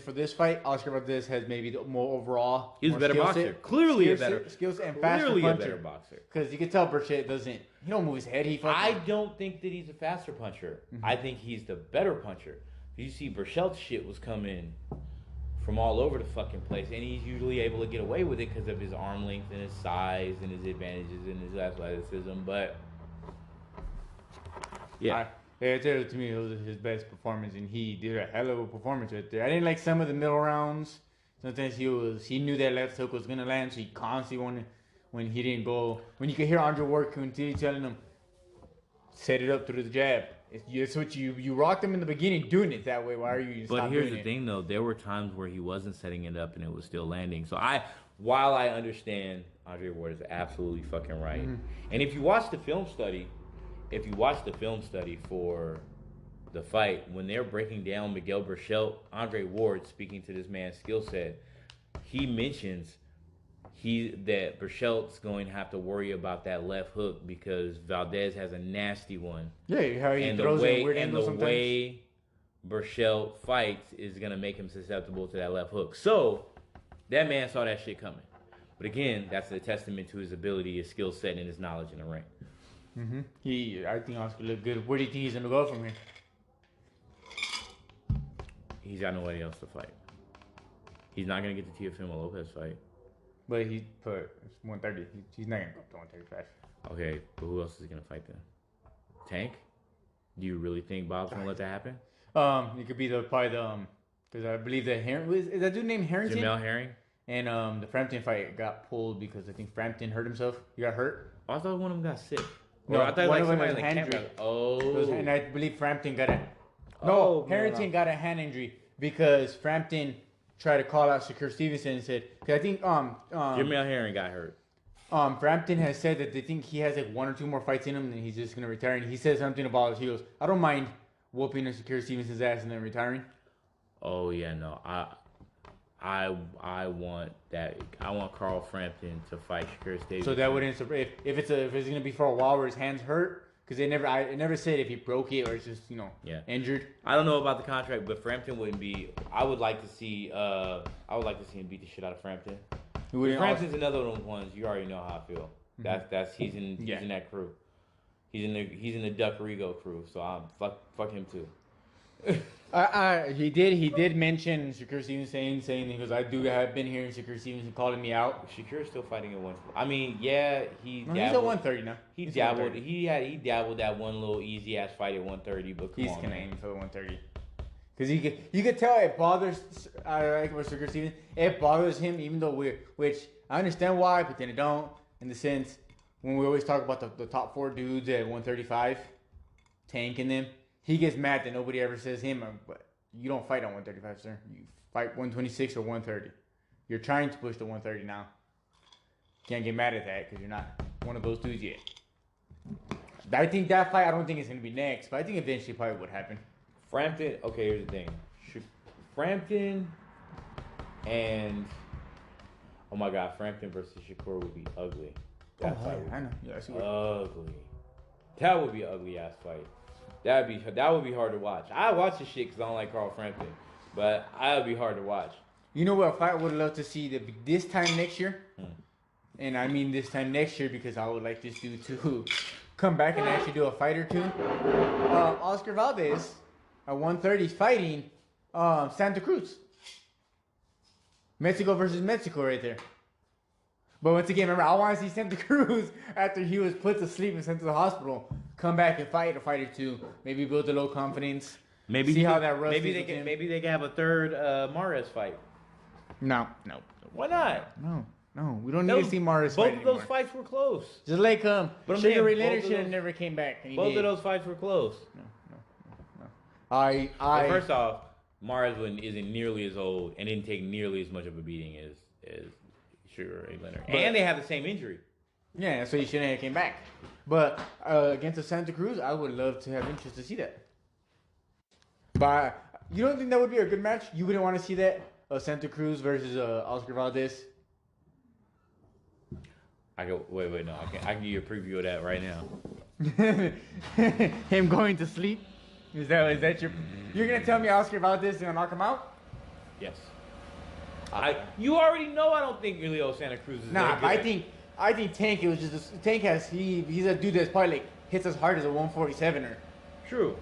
for this fight, Oscar Valdez has maybe the more overall. He's a better boxer. Clearly a better skills and faster clearly puncher. a better boxer. Because you can tell Berchelt doesn't. He don't move his head. I don't think that he's a faster puncher. I think he's the better puncher. You see, Burchell's shit was coming from all over the fucking place, and he's usually able to get away with it because of his arm length and his size and his advantages and his athleticism. But yeah, to me, it was his best performance, and he did a hell of a performance right there. I didn't like some of the middle rounds. Sometimes he knew that left hook was gonna land, so he constantly wanted when he didn't go. When you could hear Andre Ward continue telling him, set it up through the jab. It's what you rocked him in the beginning doing it that way. Why are you? But here's the thing, though. There were times where he wasn't setting it up and it was still landing. So while I understand Andre Ward is absolutely fucking right, and if you watch the film study for the fight, when they're breaking down Miguel Berchelt, Andre Ward speaking to this man's skill set, he mentions that Berchelt's going to have to worry about that left hook because Valdez has a nasty one. Yeah, how he throws it weird angles sometimes. The way Berchelt fights is going to make him susceptible to that left hook. So, that man saw that shit coming. But again, that's a testament to his ability, his skill set, and his knowledge in the ring. I think Oscar looked good. Where do you think he's going to go from here? He's got nobody else to fight. He's not going to get the Teofimo Lopez fight. But he put 130. He's not gonna go up to 135. Okay, but who else is he gonna fight then? Tank? Do you really think Bob's gonna let that happen? It could be because I believe that is that dude named Harrington? Jamel Herring. And the Frampton fight got pulled because I think Frampton hurt himself. He got hurt. Oh, I thought one of them got sick. No, I thought one like of them somebody was in hand the injury. Oh. And I believe Frampton got Harrington got a hand injury because Frampton tried to call out Shakur Stevenson and said, because I think Jamel Herring got hurt. Frampton has said that they think he has like 1 or 2 more fights in him, and he's just gonna retire. And he said something about he goes, I don't mind whooping Shakur Stevenson's ass and then retiring. Oh yeah, no, I want that. I want Carl Frampton to fight Shakur Stevenson. So that wouldn't if it's gonna be for a while where his hands hurt. Because it never said if he broke it or it's just injured. I don't know about the contract, but Frampton wouldn't be. I would like to see him beat the shit out of Frampton. Frampton's another one of those ones. You already know how I feel. He's in that crew. He's in the Duck Rigo crew. So I'm fuck him too. He did mention Shakur Stevenson saying he goes, have been hearing Shakur Stevenson calling me out. Shakur's still fighting at 1. I mean, yeah, he's at 130 now. He dabbled. He dabbled that one little easy ass fight at 130, but he's gonna aim for 130. Because you could tell it bothers. I like with Shakur Stevenson. It bothers him, even though which I understand why, but then it don't. In the sense when we always talk about the top 4 dudes at 135, Tank and them. He gets mad that nobody ever says him, but you don't fight on 135, sir. You fight 126 or 130. You're trying to push to 130 now. Can't get mad at that because you're not one of those dudes yet. I think that fight, I don't think it's going to be next, but I think eventually probably would happen. Frampton, okay, here's the thing. Frampton and, oh my God, Frampton versus Shakur would be ugly. That fight would be ugly. That would be an ugly ass fight. That would be hard to watch. I watch the shit because I don't like Carl Frampton, but that would be hard to watch. You know what fight I would love to see this time next year? And I mean this time next year because I would like this dude to come back and actually do a fight or two. Oscar Valdez at 130 fighting Santa Cruz. Mexico versus Mexico right there. But once again, remember, I want to see Santa Cruz after he was put to sleep and sent to the hospital. Come back and fight a fight or two. Maybe build a low confidence. Maybe see how that runs. Maybe they can have a third Mares fight. No. Why not? No. We don't need to see Mares fight anymore. Both of those fights were close. Just like Sugar Ray Leonard should have never came back. Both of those fights were close. No. Well, first off, Mares isn't nearly as old and didn't take nearly as much of a beating as Sugar Ray Leonard. And they have the same injury. Yeah, so he shouldn't have came back. But against the Santa Cruz, I would love to have interest to see that. But you don't think that would be a good match? You wouldn't want to see that? Santa Cruz versus Oscar Valdez? Wait, no. I can give you a preview of that right now. Him going to sleep? Is that your... You're going to tell me Oscar Valdez is going to knock him out? Yes. You already know I don't think Leo Santa Cruz is that good. I think Tank, it was just... he's a dude that's probably like hits as hard as a 147er. True.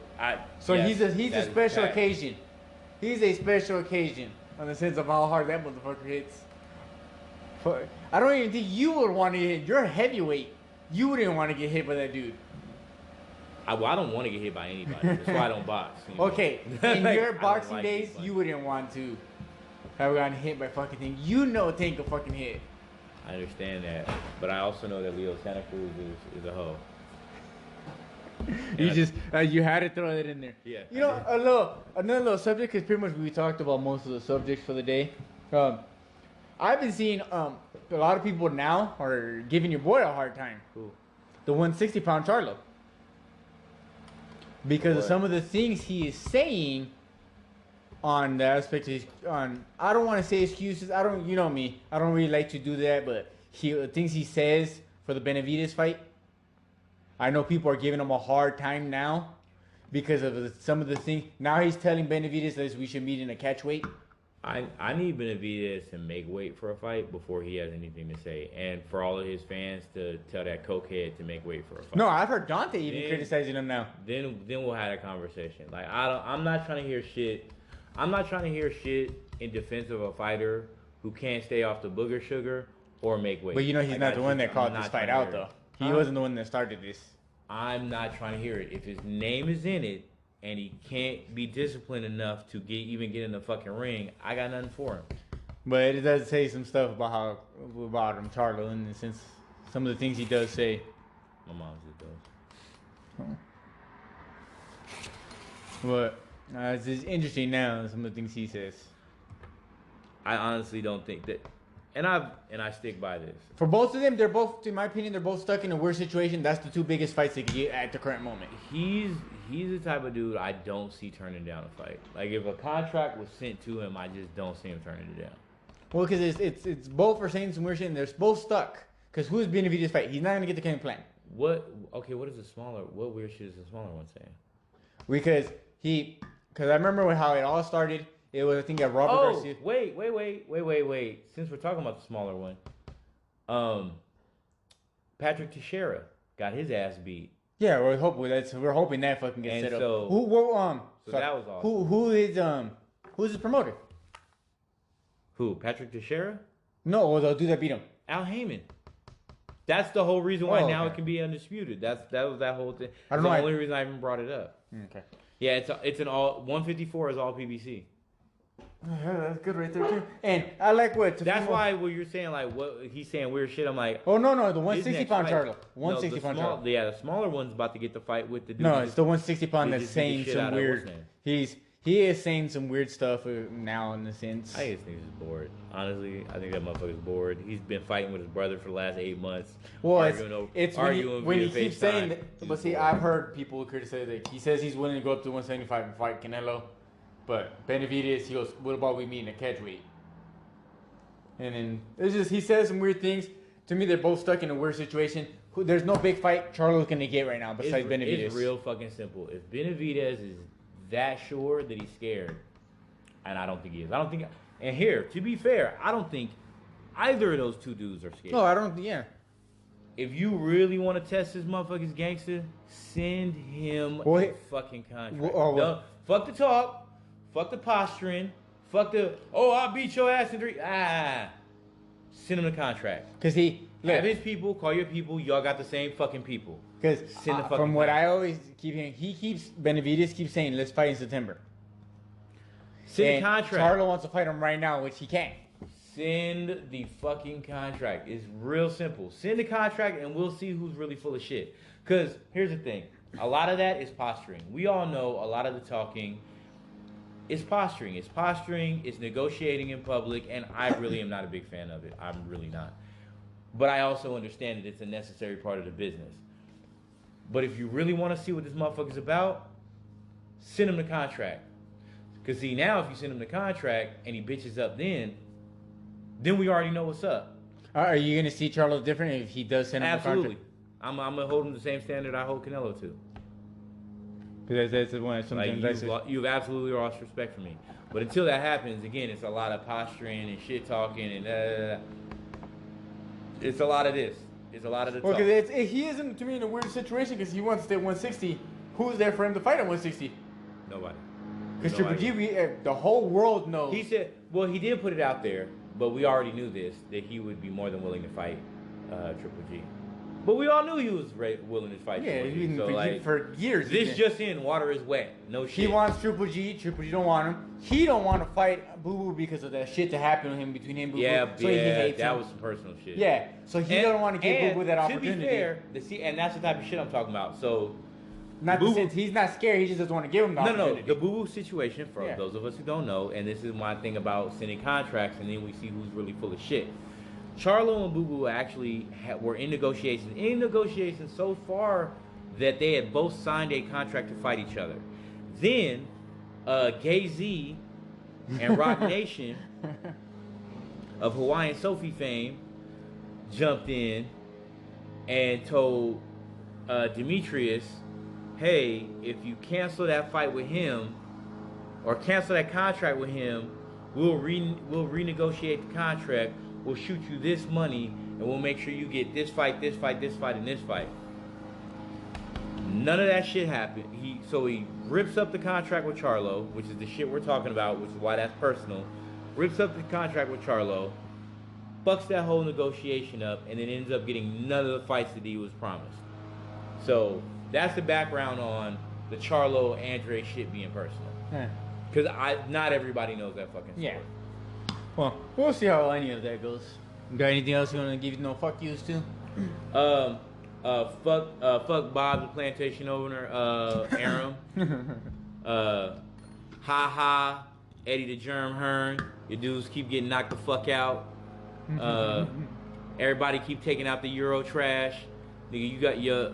So yes, he's a that is special fact. occasion. He's a special occasion on the sense of how hard that motherfucker hits. But I don't even think you would want to get hit. You're a heavyweight. You wouldn't want to get hit by that dude. I don't want to get hit by anybody. That's why I don't box. You know? Okay, in Like, your I don't boxing like days, getting you wouldn't want to have gotten hit by fucking Tank. You know Tank will fucking hit. I understand that, but I also know that Leo Santa Cruz is a hoe. You Yeah. just you had to throw that in there. Yeah, You know, I another little subject because pretty much we talked about most of the subjects for the day. I've been seeing a lot of people now are giving your boy a hard time. Cool. The 160-pound Charlo. Because of What? some of the things he is saying on the aspect of I don't want to say excuses. You know me. I don't really like to do that, but the things he says for the Benavidez fight. I know people are giving him a hard time now because of some of the things. Now he's telling Benavidez that we should meet in a catch weight. I need Benavidez to make weight for a fight before he has anything to say, and for all of his fans to tell that cokehead to make weight for a fight. No, I've heard Dante even Then- criticizing him now. Then we'll have a conversation. Like I'm not trying to hear shit. I'm not trying to hear shit in defense of a fighter who can't stay off the booger sugar or make weight. But you know he's Like, not the one that I'm called not this fight trying to out hear though. it. He Huh? wasn't the one that started this. I'm not trying to hear it. If his name is in it and he can't be disciplined enough to even get in the fucking ring, I got nothing for him. But it does say some stuff about him, Charlo, in the sense some of the things he does say. My mom just does. But it's just interesting now some of the things he says. I honestly don't think that, and I stick by this. For both of them, they're both, in my opinion, they're both stuck in a weird situation. That's the two biggest fights they could get at the current moment. He's the type of dude I don't see turning down a fight. Like if a contract was sent to him, I just don't see him turning it down. Well, because it's both are saying some weird shit, and they're both stuck. Because who's Benavidez fight? He's not gonna get the game plan. What is the smaller? What weird shit is the smaller one saying? Because I remember how it all started. It was I think at Robert Oh, Garcia. wait. Since we're talking about the smaller one, Patrick Teixeira got his ass beat. Yeah, we're hoping that fucking gets And set up. so- So that was awesome. Who's his promoter? Who? Patrick Teixeira? No, well, the dude that beat him. Al Heyman. That's the whole reason why Oh, now okay. it can be undisputed. That was that whole thing. I don't That's know, the only reason I even brought it up. Okay. Yeah, it's an all 154 is all PBC. Yeah, that's good right there too. And I like what. That's why when you're saying like what he's saying weird shit, I'm like, Oh no, the his 160 next pound fight- Charlo. 160 pound Charlo. Yeah, the smaller one's about to get the fight with the dude. No, who it's just- the 160 pound he that's just beat the saying shit some out of- weird. what's his name? He is saying some weird stuff now in the sense. I just think he's bored. Honestly, I think that motherfucker's bored. He's been fighting with his brother for the last 8 months. Well, arguing it's arguing when he via keeps saying FaceTime. that. He's But see, bored. I've heard people criticize that he says he's willing to go up to 175 and fight Canelo, but Benavidez, he goes, "What about we meet in a catch weight?" And then it's just he says some weird things. To me, they're both stuck in a weird situation. There's no big fight Charlo's gonna get right now besides Benavidez. It's real fucking simple. If Benavidez is that sure that he's scared, and I don't think he is. I don't think. And here, to be fair, I don't think either of those two dudes are scared. No, I don't. Yeah. If you really want to test this motherfucker's gangster, send him Well, a fucking contract. well- No, fuck the talk, fuck the posturing, fuck the I beat your ass in 3. Send him the contract. Because he. Have his people, call your people. Y'all got the same fucking people. Because Send the fucking from what contract. I always keep hearing, Benavidez keeps saying, "Let's fight in September." Send And the contract. Charlo wants to fight him right now, which he can't. Send the fucking contract. It's real simple. Send the contract and we'll see who's really full of shit. Because here's the thing. A lot of that is posturing. We all know a lot of the talking is posturing. It's posturing. It's negotiating in public. And I really am not a big fan of it. I'm really not. But I also understand that it's a necessary part of the business. But if you really want to see what this motherfucker's about, send him the contract. Because see, now if you send him the contract and he bitches up then we already know what's up. Are you going to see Charlo different if he does send him Absolutely. I'm going to hold him the same standard I hold Canelo to. Because that's the one. Like, Sometimes you've absolutely lost respect for me. But until that happens, again, it's a lot of posturing and shit talking and it's a lot of this. It's a lot of the Well, talk. because he isn't to me in a weird situation because he wants to stay at 160 who's there for him to fight at 160? Nobody. Because Triple G, the whole world knows. He said, well, he did put it out there, but we already knew this, that he would be more than willing to fight Triple G. But we all knew he was willing to fight Yeah, Triple G. so for years. This just in, water is wet. No shit. He wants Triple G. Triple G don't want him. He don't want to fight Boo Boo because of that shit that happened to him between him and Boo Boo. Yeah, so he hates that him. was some personal shit. Yeah, so he don't want to give Boo Boo that opportunity. To be fair, and that's the type of shit I'm talking about. So, not the sense he's not scared. He just doesn't want to give him the opportunity. No, the Boo Boo situation, for those of us who don't know, and this is my thing about sending contracts, and then we see who's really full of shit. Charlo and Boo Boo actually were in negotiations so far that they had both signed a contract to fight each other. Then, Gay Z and Rock Nation of Hawaiian Sophie fame jumped in and told Demetrius, hey, if you cancel that fight with him or cancel that contract with him, we'll renegotiate the contract. We'll shoot you this money, and we'll make sure you get this fight, this fight, this fight, and this fight. None of that shit happened. So he rips up the contract with Charlo, which is the shit we're talking about, which is why that's personal. Rips up the contract with Charlo, fucks that whole negotiation up, and then ends up getting none of the fights that he was promised. So that's the background on the Charlo Andre shit being personal. Because not everybody knows that fucking story. Yeah. Well, we'll see how any of that goes. Got anything else you want to give no fuck yous to? Fuck Bob, the plantation owner, Aram. Eddie the Germ Hearn. Your dudes keep getting knocked the fuck out. Everybody keep taking out the Euro trash. Nigga, you got your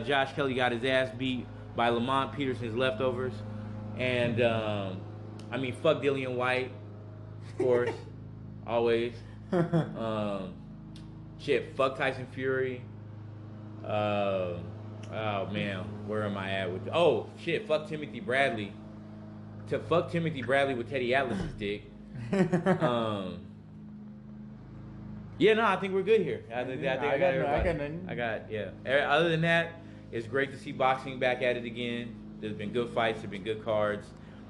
Josh Kelly got his ass beat by Lamont Peterson's leftovers. And fuck Dillian White. Of course, always. Fuck Tyson Fury. Oh man, where am I at with? Fuck Timothy Bradley. Fuck Timothy Bradley with Teddy Atlas's dick. I think we're good here. I got everybody. Other than that, it's great to see boxing back at it again. There's been good fights. There've been good cards.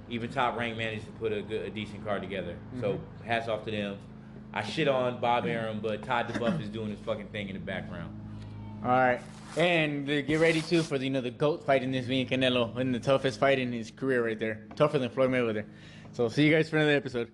Even Top Rank managed to put a decent card together. So hats off to them. I shit on Bob Arum, but Todd DeBuff is doing his fucking thing in the background. All right, and get ready too for the GOAT fight in this week, Canelo, in the toughest fight in his career right there, tougher than Floyd Mayweather. So see you guys for another episode.